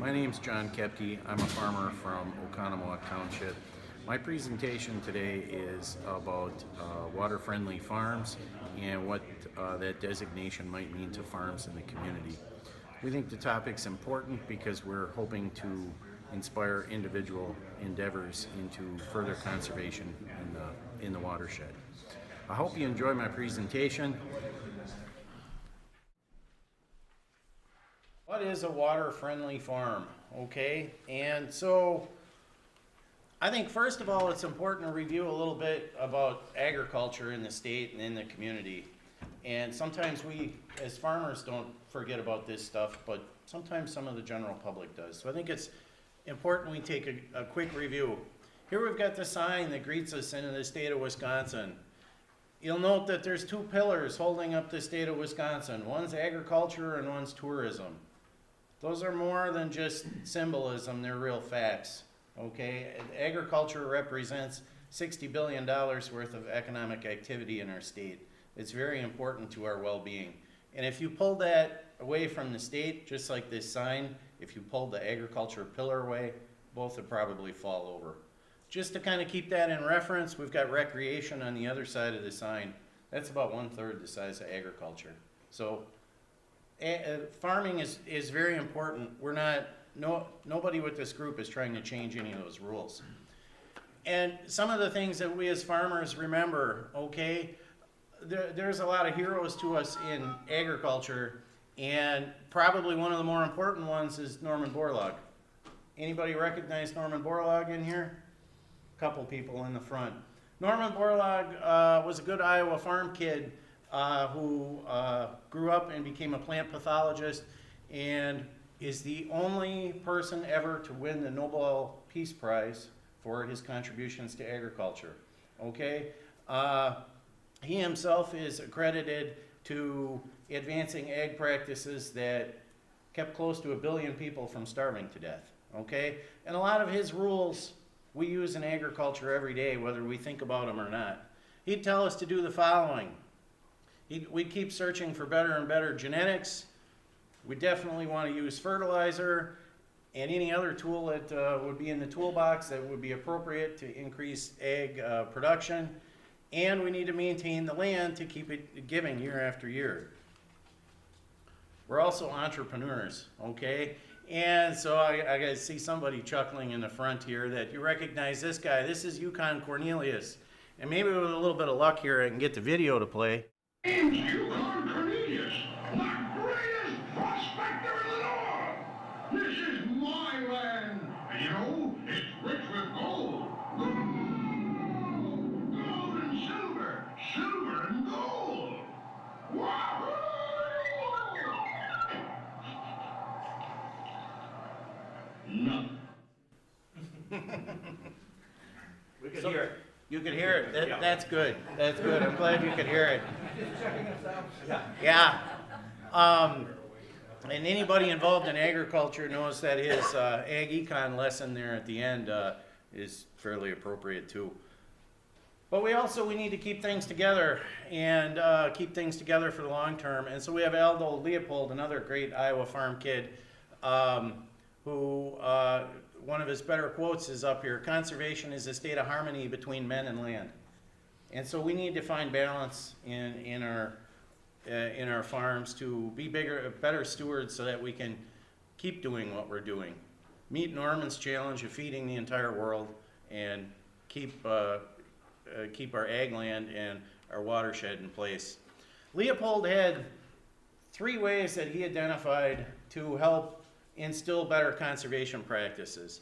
My name's John Koepke. I'm a farmer from Oconomowoc Township. My presentation today is about water-friendly farms and what that designation might mean to farms in the community. We think the topic's important because we're hoping to inspire individual endeavors into further conservation in the watershed. I hope you enjoy my presentation. What is a water-friendly farm? Okay, and so I think first of all it's important to review a little bit about agriculture in the state and in the community. And sometimes we as farmers don't forget about this stuff, but sometimes some of the general public does. So I think it's important we take a quick review. Here we've got the sign that greets us in the state of Wisconsin. You'll note that there's two pillars holding up the state of Wisconsin. One's agriculture and one's tourism. Those are more than just symbolism, they're real facts, okay? Agriculture represents $60 billion worth of economic activity in our state. It's very important to our well-being. And if you pull that away from the state, just like this sign, if you pulled the agriculture pillar away, both would probably fall over. Just to kind of keep that in reference, we've got recreation on the other side of the sign. That's about 1/3 the size of agriculture. So farming is very important. Nobody with this group is trying to change any of those rules. And some of the things that we as farmers remember, okay, there's a lot of heroes to us in agriculture, and probably one of the more important ones is Norman Borlaug. Anybody recognize Norman Borlaug in here? A couple people in the front. Norman Borlaug was a good Iowa farm kid who grew up and became a plant pathologist and is the only person ever to win the Nobel Peace Prize for his contributions to agriculture. Okay? He himself is accredited to advancing ag practices that kept close to 1 billion people from starving to death. Okay? And a lot of his rules we use in agriculture every day, whether we think about them or not. He'd tell us to do the following. We'd keep searching for better and better genetics. We definitely want to use fertilizer and any other tool that would be in the toolbox that would be appropriate to increase ag production. And we need to maintain the land to keep it giving year after year. We're also entrepreneurs, okay? And so I got to see somebody chuckling in the front here that you recognize this guy. This is Yukon Cornelius. And maybe with a little bit of luck here I can get the video to play. Name's Yukon Cornelius, the greatest prospector in the North. This is my land, and you know, it's rich with gold. Gold and silver, silver and gold. Wahoo! Nothing. We could hear it. You could hear it. Yeah. That's good. That's good. I'm glad you could hear it. Just checking us out. Yeah. And anybody involved in agriculture knows that his ag econ lesson there at the end is fairly appropriate too. But we need to keep things together and keep things together for the long term. And so we have Leopold, another great Iowa farm kid, who one of his better quotes is up here: "Conservation is a state of harmony between men and land." And so we need to find balance in our farms to be better stewards so that we can keep doing what we're doing. Meet Norman's challenge of feeding the entire world and keep our ag land and our watershed in place. Leopold had 3 ways that he identified to help instill better conservation practices.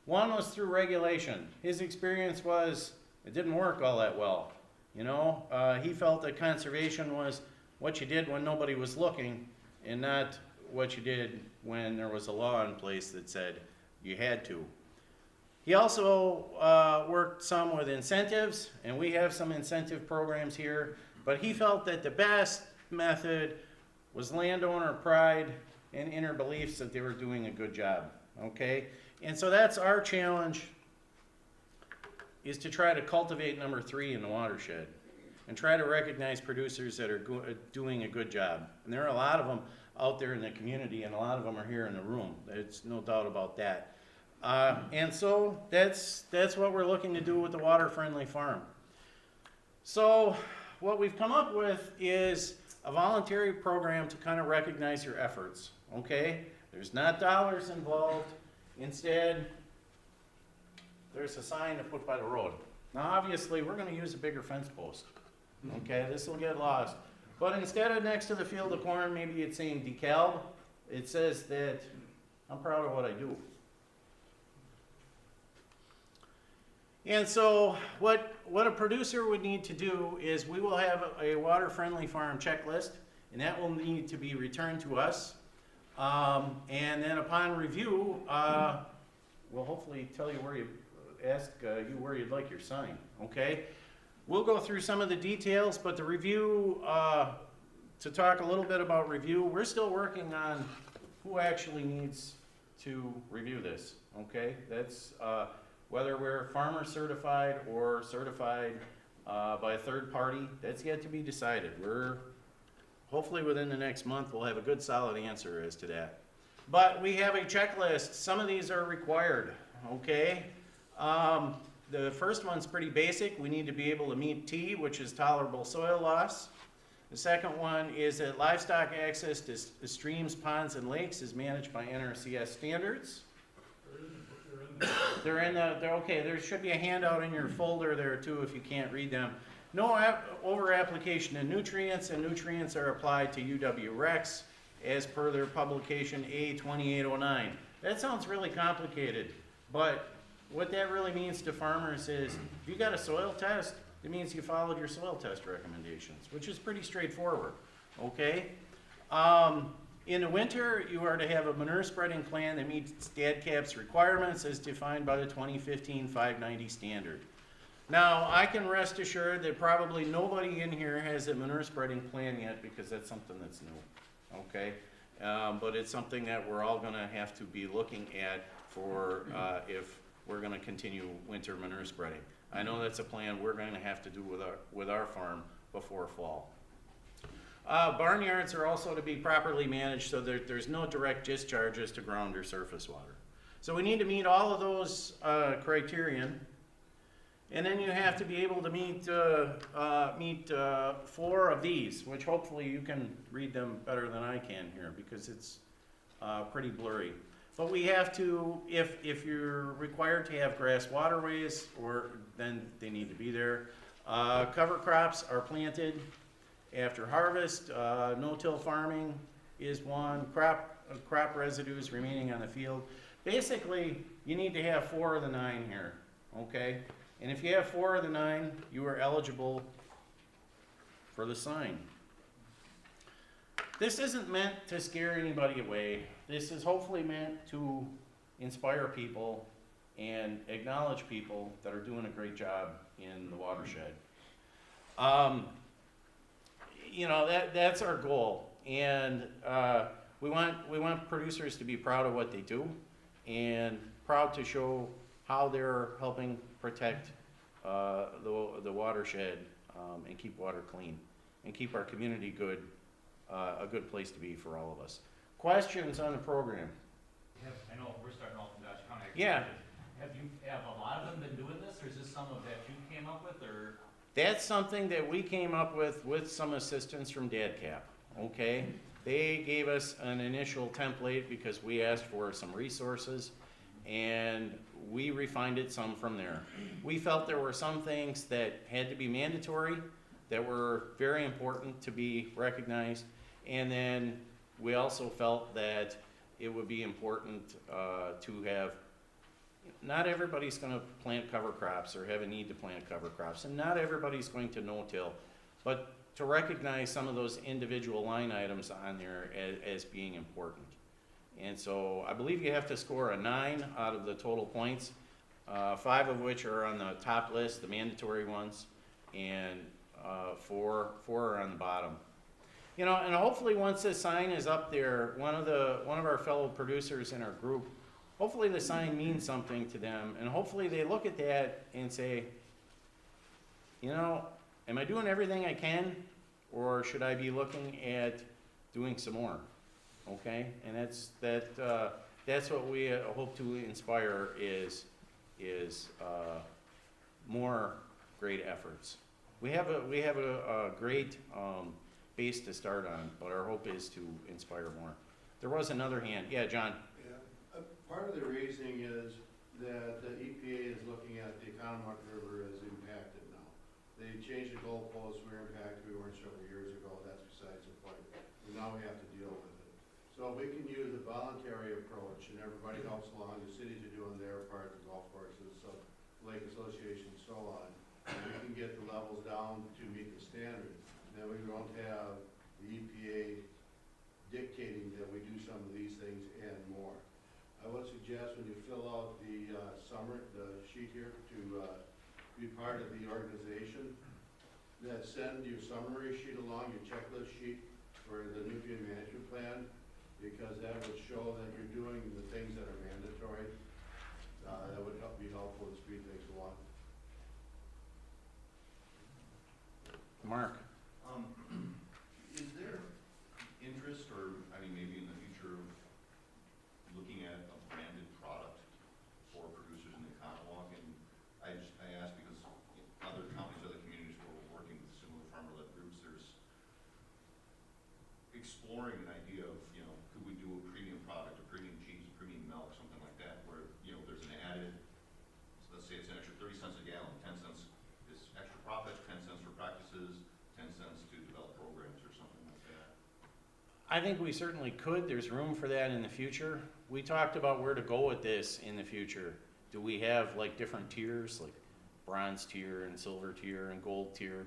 One was through regulation. His experience was it didn't work all that well. You know, he felt that conservation was what you did when nobody was looking and not what you did when there was a law in place that said you had to. He also worked some with incentives, and we have some incentive programs here, but he felt that the best method was landowner pride and inner beliefs that they were doing a good job, okay? And so that's our challenge, is to try to cultivate number 3 in the watershed and try to recognize producers that are doing a good job. And there are a lot of them. out there in the community, and a lot of them are here in the room. There's no doubt about that. And so that's what we're looking to do with the water-friendly farm. So what we've come up with is a voluntary program to kind of recognize your efforts, okay? There's not dollars involved. Instead, there's a sign to put by the road. Now, obviously, we're gonna use a bigger fence post, okay? This will get lost. But instead of next to the field of corn, maybe it's saying DeKalb, it says that I'm proud of what I do. And so what a producer would need to do is we will have a water-friendly farm checklist, and that will need to be returned to us. And then upon review, we'll hopefully tell you where you, ask you where you'd like your sign, okay? We'll go through some of the details, but the review, to talk a little bit about review, we're still working on who actually needs to review this, okay? That's, whether we're farmer certified or certified by a third party, that's yet to be decided. We're, hopefully within the next month, we'll have a good solid answer as to that. But we have a checklist. Some of these are required, okay? The first one's pretty basic. We need to be able to meet T, which is tolerable soil loss. The second one is that livestock access to streams, ponds, and lakes is managed by NRCS standards. They're okay. There should be a handout in your folder there too if you can't read them. No over application of nutrients, and nutrients are applied to UW Rex as per their publication A2809. That sounds really complicated, but what that really means to farmers is if you got a soil test, it means you followed your soil test recommendations, which is pretty straightforward, okay? In the winter, you are to have a manure spreading plan that meets DADCAP's requirements as defined by the 2015 590 standard. Now, I can rest assured that probably nobody in here has a manure spreading plan yet because that's something that's new, okay? But it's something that we're all gonna have to be looking at for if we're gonna continue winter manure spreading. I know that's a plan we're gonna have to do with our farm before fall. Barnyards are also to be properly managed so that there's no direct discharges to ground or surface water. So we need to meet all of those criterion. And then you have to be able to meet 4 of these, which hopefully you can read them better than I can here because it's pretty blurry. But we have to, if you're required to have grass waterways, then they need to be there. Cover crops are planted after harvest. No-till farming is one. Crop residues remaining on the field. Basically, you need to have 4 of the 9 here, okay? And if you have 4 of the 9, you are eligible for the sign. This isn't meant to scare anybody away. This is hopefully meant to inspire people and acknowledge people that are doing a great job in the watershed. You know, that's our goal. And we want producers to be proud of what they do and proud to show how they're helping protect the watershed and keep water clean and keep our community good, a good place to be for all of us. Questions on the program? I know we're starting off in Dodge County. Yeah. Have a lot of them been doing this, or is this some of that you came up with, or? That's something that we came up with some assistance from DADCAP, okay? They gave us an initial template because we asked for some resources and we refined it some from there. We felt there were some things that had to be mandatory, that were very important to be recognized, and then we also felt that it would be important to have, not everybody's going to plant cover crops or have a need to plant cover crops, and not everybody's going to no-till, but to recognize some of those individual line items on there as being important. And so I believe you have to score a 9 out of the total points, 5 of which are on the top list, the mandatory ones, and 4 are on the bottom. You know, and hopefully once this sign is up there, one of our fellow producers in our group, hopefully the sign means something to them, and hopefully they look at that and say, you know, am I doing everything I can, or should I be looking at doing some more? okay? And that's what we hope to inspire is more great efforts. We have a great base to start on, but our hope is to inspire more. There was another hand. Yeah, John? Yeah, part of the reasoning is that the EPA is looking at the Oconomowoc River as impacted now. They changed the goalposts, we were impacted, we weren't several years ago, that's besides the point. And now we have to deal with it. So if we can use a voluntary approach and everybody helps along, the cities are doing their part, the golf courses, so lake association and so on, and we can get the levels down to meet the standard, then we won't have the EPA dictating that we do some of these things and more. I would suggest when you fill out the sheet here to be part of the organization, that send your summary sheet along, your checklist sheet for the nutrient management plan, because that would show that you're doing the things that are mandatory. That would be helpful to speed things along. Mark? Is there interest, or, I mean, maybe in the future, of looking at a branded product for producers in the Oconomowoc? And I ask because other counties, other communities where we're working with similar farmer-led groups, there's exploring an idea of, could we do a premium product, a premium cheese, a premium milk, something like that, where, there's an added, so let's say it's an extra 30 cents a gallon, 10 cents is extra profit, 10 cents for practices, 10 cents to develop programs or something like that. I think we certainly could. There's room for that in the future. We talked about where to go with this in the future. Do we have like different tiers, like bronze tier and silver tier and gold tier?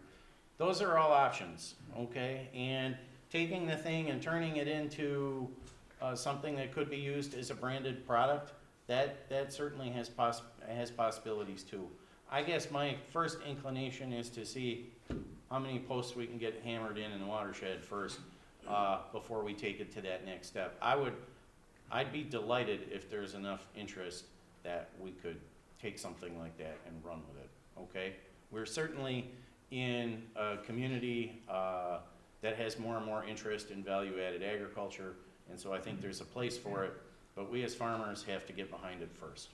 Those are all options, okay? And taking the thing and turning it into something that could be used as a branded product, that certainly has possibilities too. I guess my first inclination is to see how many posts we can get hammered in the watershed first before we take it to that next step. I'd be delighted if there's enough interest that we could take something like that and run with it, okay? We're certainly in a community that has more and more interest in value-added agriculture, and so I think there's a place for it, but we as farmers have to get behind it first.